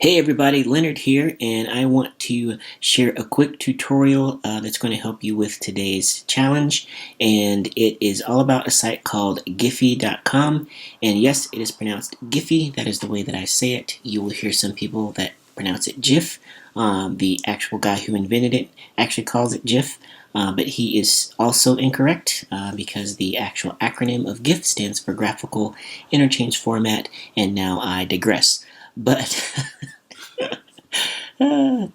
Hey everybody, Leonard here, and I want to share a quick tutorial that's going to help you with today's challenge. And it is all about a site called Giphy.com. And yes, it is pronounced Giphy. That is the way that I say it. You will hear some people that pronounce it GIF. The actual guy who invented it actually calls it GIF. But he is also incorrect because the actual acronym of GIF stands for Graphical Interchange Format. And now I digress. But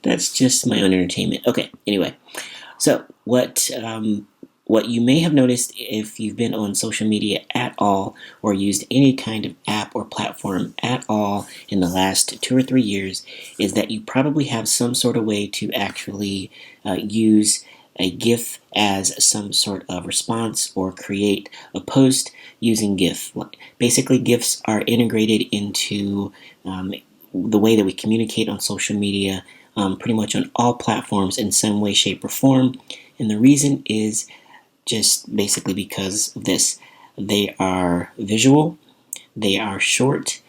that's just my own entertainment. Okay, anyway. So what you may have noticed if you've been on social media at all or used any kind of app or platform at all in the last 2 or 3 years is that you probably have some sort of way to actually use a GIF as some sort of response or create a post using GIF. Basically, GIFs are integrated into the way that we communicate on social media, pretty much on all platforms in some way, shape, or form. And the reason is just basically because of this. They are visual, they are short,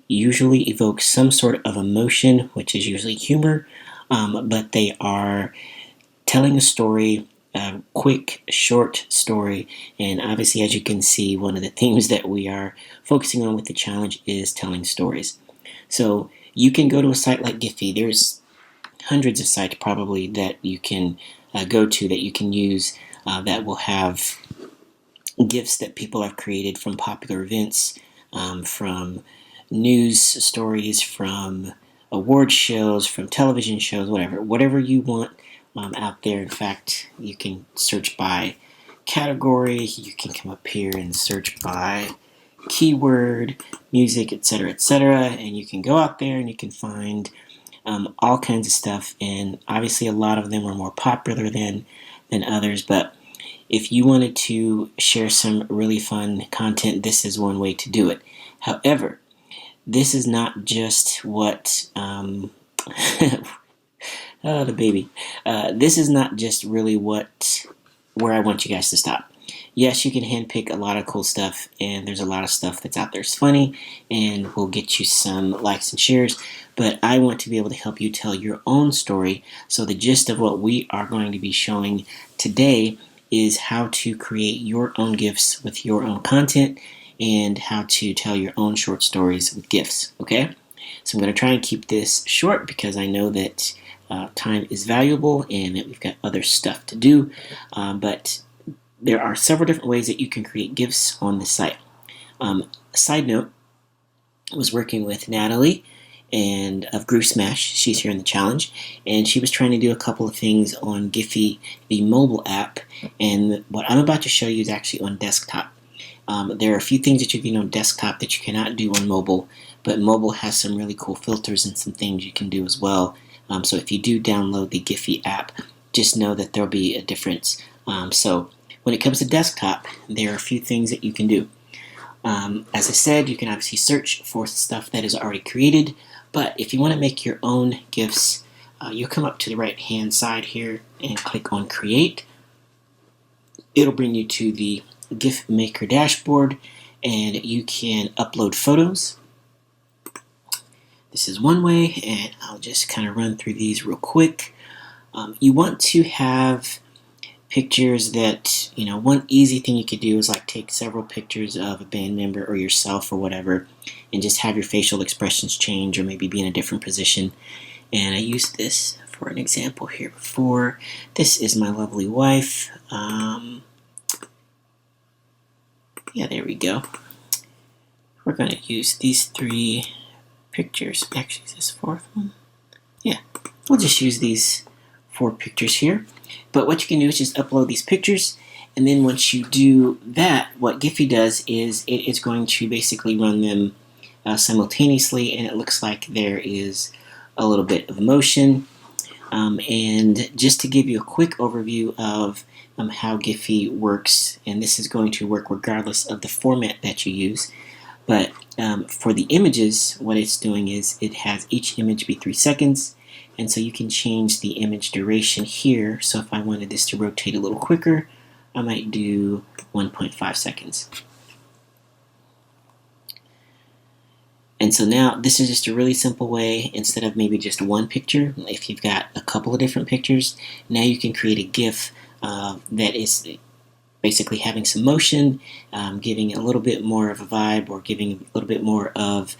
usually evoke some sort of emotion, which is usually humor, but they are telling a story, a quick, short story. And obviously, as you can see, one of the themes that we are focusing on with the challenge is telling stories. So you can go to a site like Giphy. There's hundreds of sites probably that you can go to that you can use that will have GIFs that people have created from popular events, from news stories, from award shows, from television shows, whatever you want out there. In fact, you can search by category. You can come up here and search by keyword, music, etc., etc., and you can go out there and you can find all kinds of stuff. And obviously, a lot of them are more popular than others. But if you wanted to share some really fun content, this is one way to do it. However, this is not just what oh, the baby. This is not just really where I want you guys to stop. Yes, you can handpick a lot of cool stuff, and there's a lot of stuff that's out there that's funny and will get you some likes and shares, but I want to be able to help you tell your own story. So the gist of what we are going to be showing today is how to create your own GIFs with your own content and how to tell your own short stories with GIFs, okay? So I'm going to try and keep this short because I know that time is valuable and that we've got other stuff to do, but there are several different ways that you can create GIFs on this site. Side note, I was working with Natalie and of Groove Smash. She's here in the challenge, and she was trying to do a couple of things on Giphy, the mobile app, and what I'm about to show you is actually on desktop. There are a few things that you can do on desktop that you cannot do on mobile, but mobile has some really cool filters and some things you can do as well. So if you do download the Giphy app, just know that there'll be a difference. So when it comes to desktop, there are a few things that you can do. As I said, you can obviously search for stuff that is already created, but if you want to make your own GIFs, you'll come up to the right hand side here and click on Create. It'll bring you to the GIF Maker dashboard, and you can upload photos. This is one way, and I'll just kind of run through these real quick. You want to have pictures that, one easy thing you could do is like take several pictures of a band member or yourself or whatever and just have your facial expressions change or maybe be in a different position. And I used this for an example here before. This is my lovely wife. Yeah, there we go. We're going to use these three pictures. Actually, is this fourth one? Yeah, we'll just use these 4 pictures here. But what you can do is just upload these pictures, and then once you do that, what Giphy does is it is going to basically run them simultaneously, and it looks like there is a little bit of motion. And just to give you a quick overview of how Giphy works, and this is going to work regardless of the format that you use, but for the images, what it's doing is it has each image be 3 seconds, and so you can change the image duration here. So if I wanted this to rotate a little quicker, I might do 1.5 seconds. And so now this is just a really simple way. Instead of maybe just one picture, if you've got a couple of different pictures, now you can create a GIF that is basically having some motion, giving a little bit more of a vibe, or giving a little bit more of,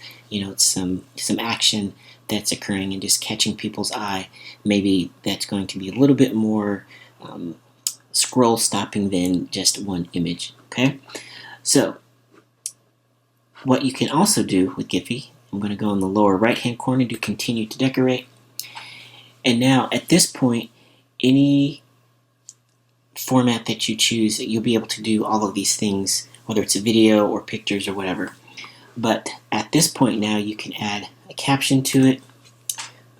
some action that's occurring and just catching people's eye. Maybe that's going to be a little bit more scroll stopping than just one image. Okay, so what you can also do with Giphy, I'm going to go in the lower right hand corner to continue to decorate. And now at this point, any format that you choose, you'll be able to do all of these things, whether it's a video or pictures or whatever. But at this point now, you can add a caption to it.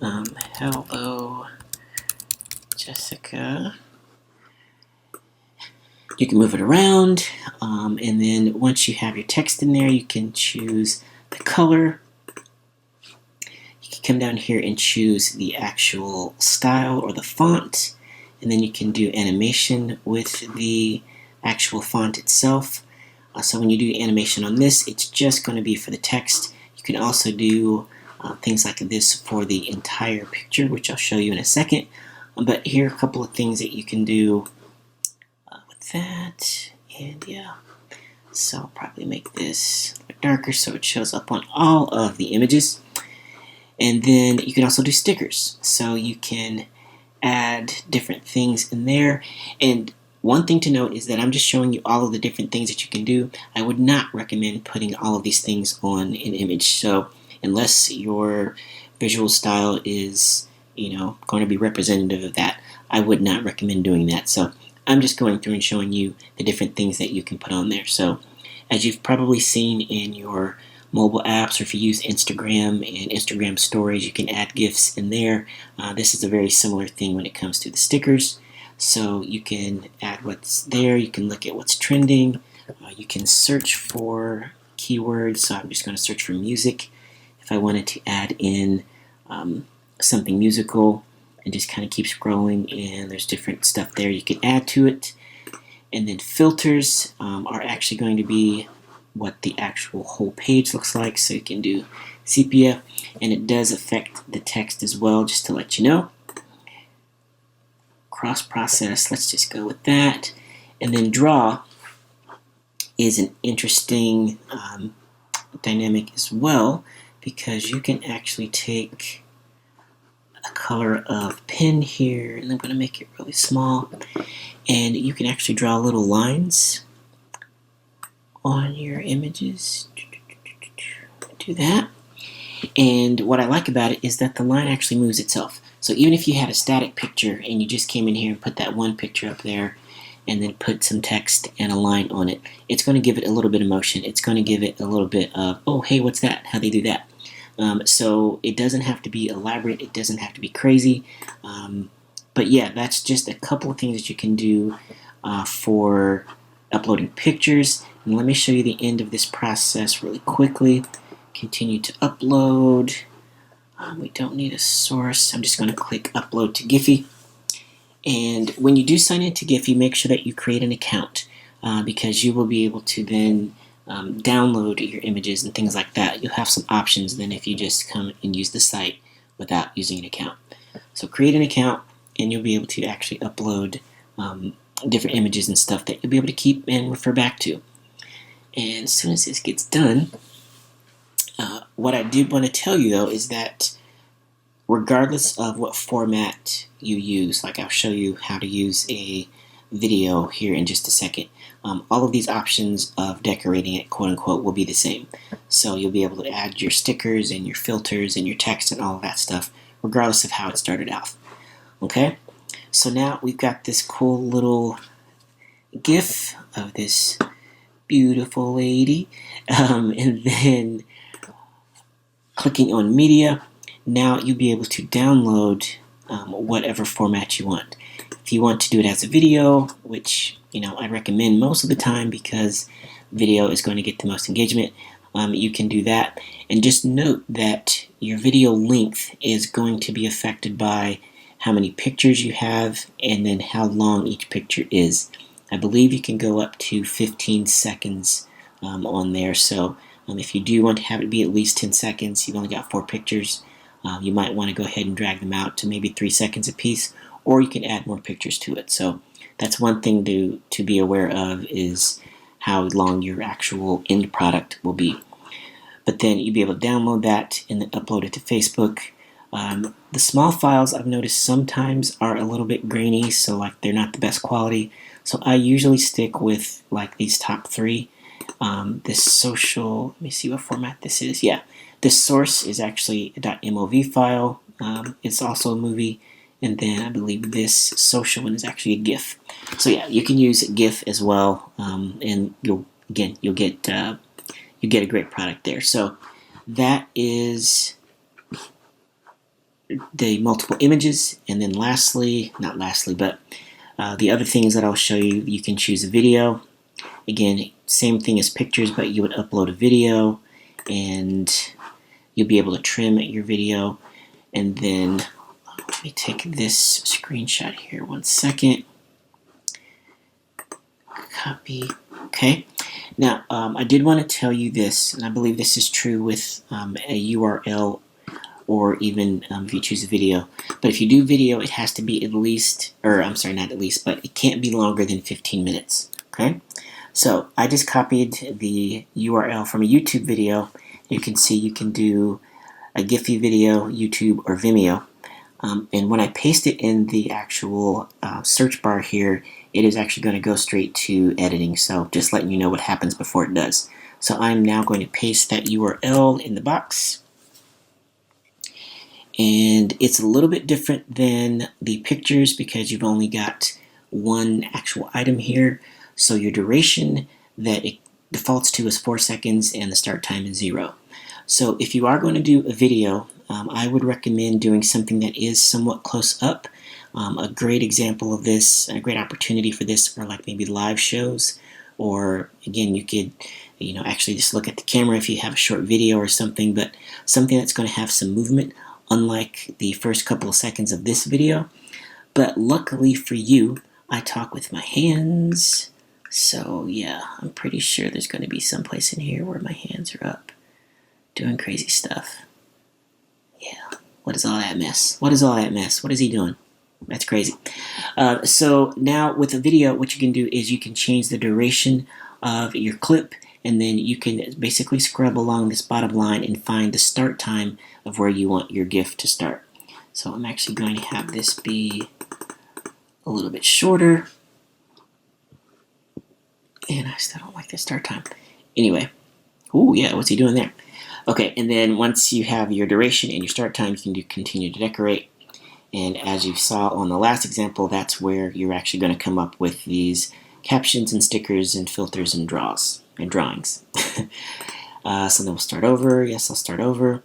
Hello, Jessica. You can move it around, and then once you have your text in there, you can choose the color. You can come down here and choose the actual style or the font, and then you can do animation with the actual font itself. So when you do animation on this, it's just going to be for the text. You can also do things like this for the entire picture, which I'll show you in a second. But here are a couple of things that you can do with that. And yeah, so I'll probably make this a bit darker so it shows up on all of the images. And then you can also do stickers. So you can add different things in there. And one thing to note is that I'm just showing you all of the different things that you can do. I would not recommend putting all of these things on an image. So unless your visual style is, going to be representative of that, I would not recommend doing that. So I'm just going through and showing you the different things that you can put on there. So as you've probably seen in your mobile apps, or if you use Instagram and Instagram stories, you can add GIFs in there. This is a very similar thing when it comes to the stickers. So you can add what's there, you can look at what's trending, you can search for keywords. So I'm just going to search for music. If I wanted to add in something musical, and just kind of keep scrolling, and there's different stuff there you can add to it. And then filters are actually going to be what the actual whole page looks like. So you can do sepia, and it does affect the text as well, just to let you know. Cross process, let's just go with that. And then draw is an interesting dynamic as well, because you can actually take a color of pen here, and I'm going to make it really small, and you can actually draw little lines on your images. Do that. And what I like about it is that the line actually moves itself. So even if you had a static picture and you just came in here and put that one picture up there and then put some text and a line on it, it's going to give it a little bit of motion. It's going to give it a little bit of, oh, hey, what's that? How they do that? So it doesn't have to be elaborate. It doesn't have to be crazy. But yeah, that's just a couple of things that you can do for uploading pictures. And let me show you the end of this process really quickly. Continue to upload. We don't need a source. I'm just going to click upload to Giphy. And when you do sign into Giphy, make sure that you create an account because you will be able to then download your images and things like that. You'll have some options then if you just come and use the site without using an account. So create an account, and you'll be able to actually upload different images and stuff that you'll be able to keep and refer back to. And as soon as this gets done, what I do want to tell you though is that regardless of what format you use, like I'll show you how to use a video here in just a second, all of these options of decorating it, quote unquote, will be the same. So you'll be able to add your stickers and your filters and your text and all of that stuff, regardless of how it started out. Okay? So now we've got this cool little GIF of this beautiful lady, and then clicking on media, now you'll be able to download whatever format you want. If you want to do it as a video, which I recommend most of the time because video is going to get the most engagement, you can do that. And just note that your video length is going to be affected by how many pictures you have and then how long each picture is. I believe you can go up to 15 seconds on there, so If you do want to have it be at least 10 seconds, you've only got 4 pictures, you might want to go ahead and drag them out to maybe 3 seconds a piece, or you can add more pictures to it. So that's one thing to be aware of, is how long your actual end product will be. But then you'll be able to download that and then upload it to Facebook. The small files, I've noticed, sometimes are a little bit grainy, so like they're not the best quality. So I usually stick with like these top 3. This social, let me see what format this is. Yeah, this source is actually a .mov file. It's also a movie. And then I believe this social one is actually a GIF. So yeah, you can use GIF as well, and you'll get a great product there. So that is the multiple images, and then lastly, not lastly, but the other things that I'll show you, you can choose a video. Again, same thing as pictures, but you would upload a video, and you'll be able to trim your video. And then let me take this screenshot here, 1 second. Copy. Okay. Now, I did want to tell you this, and I believe this is true with a URL, or even if you choose a video. But if you do video, it has to be at least, or I'm sorry, not at least, but it can't be longer than 15 minutes. Okay? So I just copied the URL from a YouTube video. You can see you can do a Giphy video, YouTube, or Vimeo. And when I paste it in the actual search bar here, it is actually going to go straight to editing. So just letting you know what happens before it does. So I'm now going to paste that URL in the box. And it's a little bit different than the pictures because you've only got one actual item here. So your duration that it defaults to is 4 seconds, and the start time is 0. So if you are going to do a video, I would recommend doing something that is somewhat close up. A great example of this, a great opportunity for this, are like maybe live shows, or again, you could, actually just look at the camera if you have a short video or something, but something that's going to have some movement, unlike the first couple of seconds of this video. But luckily for you, I talk with my hands, so yeah, I'm pretty sure there's going to be some place in here where my hands are up, doing crazy stuff. Yeah, what is all that mess? What is all that mess? What is he doing? That's crazy. So now with a video, what you can do is you can change the duration of your clip, and then you can basically scrub along this bottom line and find the start time of where you want your GIF to start. So I'm actually going to have this be a little bit shorter. And I still don't like the start time. Anyway. Ooh, yeah, what's he doing there? Okay, and then once you have your duration and your start time, you can do continue to decorate. And as you saw on the last example, that's where you're actually going to come up with these captions and stickers and filters and draws and drawings. So then we'll start over. Yes, I'll start over.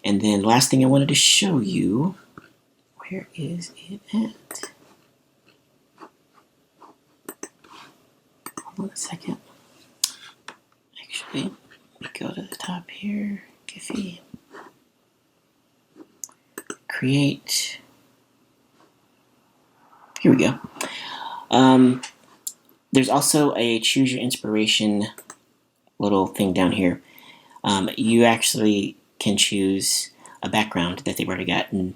And then last thing I wanted to show you, where is it at? Hold on a second. Actually, let me go to the top here. Giphy. Create. Here we go. There's also a choose your inspiration little thing down here. You actually can choose a background that they've already got, and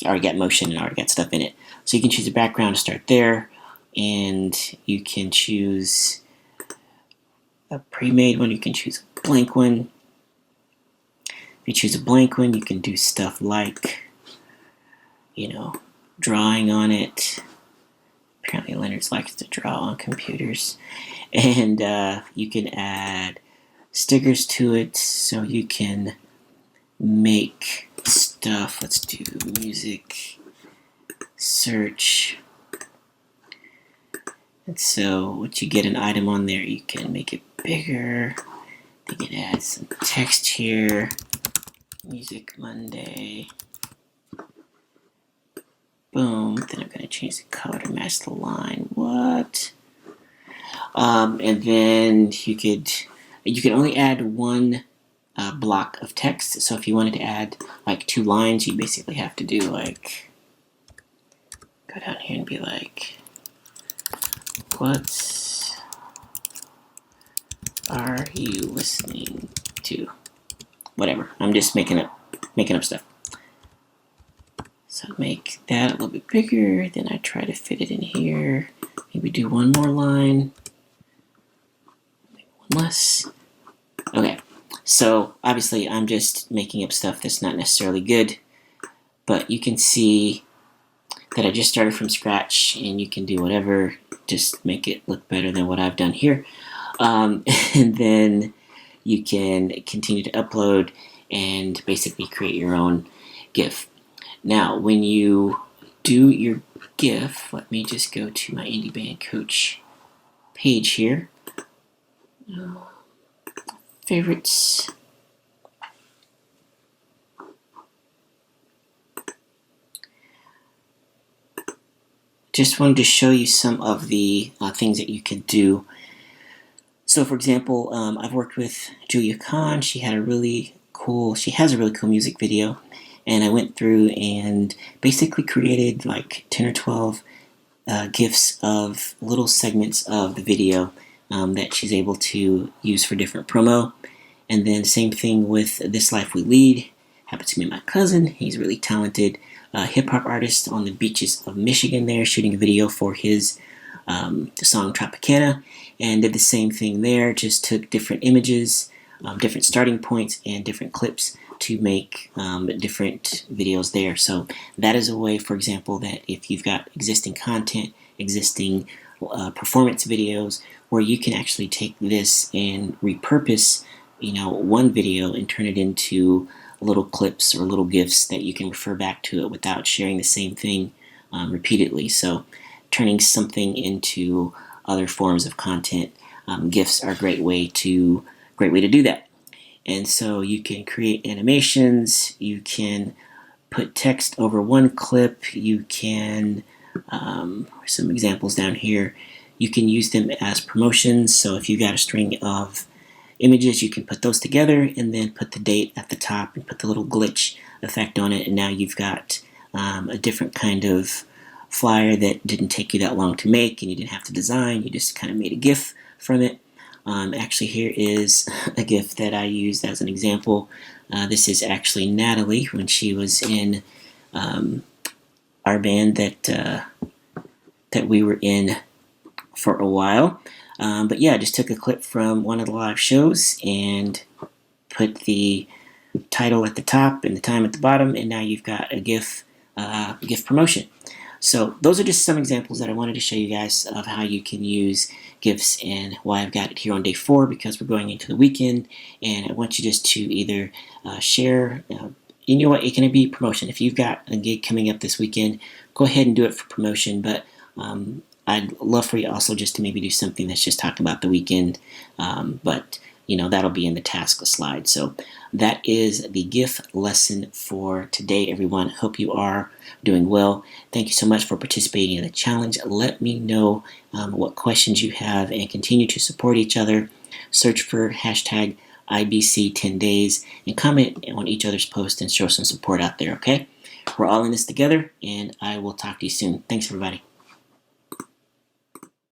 already got motion and already got stuff in it. So you can choose a background to start there, and you can choose a pre-made one. You can choose a blank one. If you choose a blank one, you can do stuff like, drawing on it. Apparently Leonard likes to draw on computers. And you can add stickers to it, so you can make stuff. Let's do music search. And so once you get an item on there, you can make it bigger. You can add some text here. Music Monday. Boom. Then I'm going to change the color to match the line. What? And then you can only add one block of text. So if you wanted to add like 2 lines, you basically have to do like, go down here and be like, what's are you listening to? Whatever. I'm just making up stuff. So make that a little bit bigger. Then I try to fit it in here. Maybe do one more line. Maybe one less. Okay. So obviously I'm just making up stuff that's not necessarily good. But you can see that I just started from scratch, and you can do whatever. Just make it look better than what I've done here. And then you can continue to upload and basically create your own GIF. Now, when you do your GIF, let me just go to my Indie Band Coach page here. Favorites. Just wanted to show you some of the things that you could do. So, for example, I've worked with Julia Kahn. She has a really cool music video, and I went through and basically created like 10 or 12 GIFs of little segments of the video that she's able to use for different promo. And then same thing with This Life We Lead. Happens to be my cousin. He's really talented hip-hop artist on the beaches of Michigan there, shooting a video for his the song Tropicana, and did the same thing there. Just took different images, different starting points, and different clips to make different videos there. So that is a way, for example, that if you've got existing content, existing performance videos, where you can actually take this and repurpose, one video and turn it into little clips or little GIFs that you can refer back to it without sharing the same thing repeatedly. So turning something into other forms of content, GIFs are a great way to do that. And so you can create animations, you can put text over one clip, you can, some examples down here, you can use them as promotions. So if you got a string of images, you can put those together and then put the date at the top and put the little glitch effect on it, and now you've got a different kind of flyer that didn't take you that long to make, and you didn't have to design. You just kind of made a GIF from it. Actually, here is a GIF that I used as an example. This is actually Natalie when she was in our band that we were in for a while. But yeah, I just took a clip from one of the live shows and put the title at the top and the time at the bottom, and now you've got a GIF promotion. So those are just some examples that I wanted to show you guys of how you can use GIFs, and why I've got it here on day 4, because we're going into the weekend, and I want you just to either share, you know what, it can be promotion. If you've got a gig coming up this weekend, go ahead and do it for promotion, but I'd love for you also just to maybe do something that's just talking about the weekend, but that'll be in the task slide. So that is the GIF lesson for today, everyone. Hope you are doing well. Thank you so much for participating in the challenge. Let me know what questions you have, and continue to support each other. Search for hashtag IBC10days and comment on each other's posts and show some support out there, okay? We're all in this together, and I will talk to you soon. Thanks, everybody.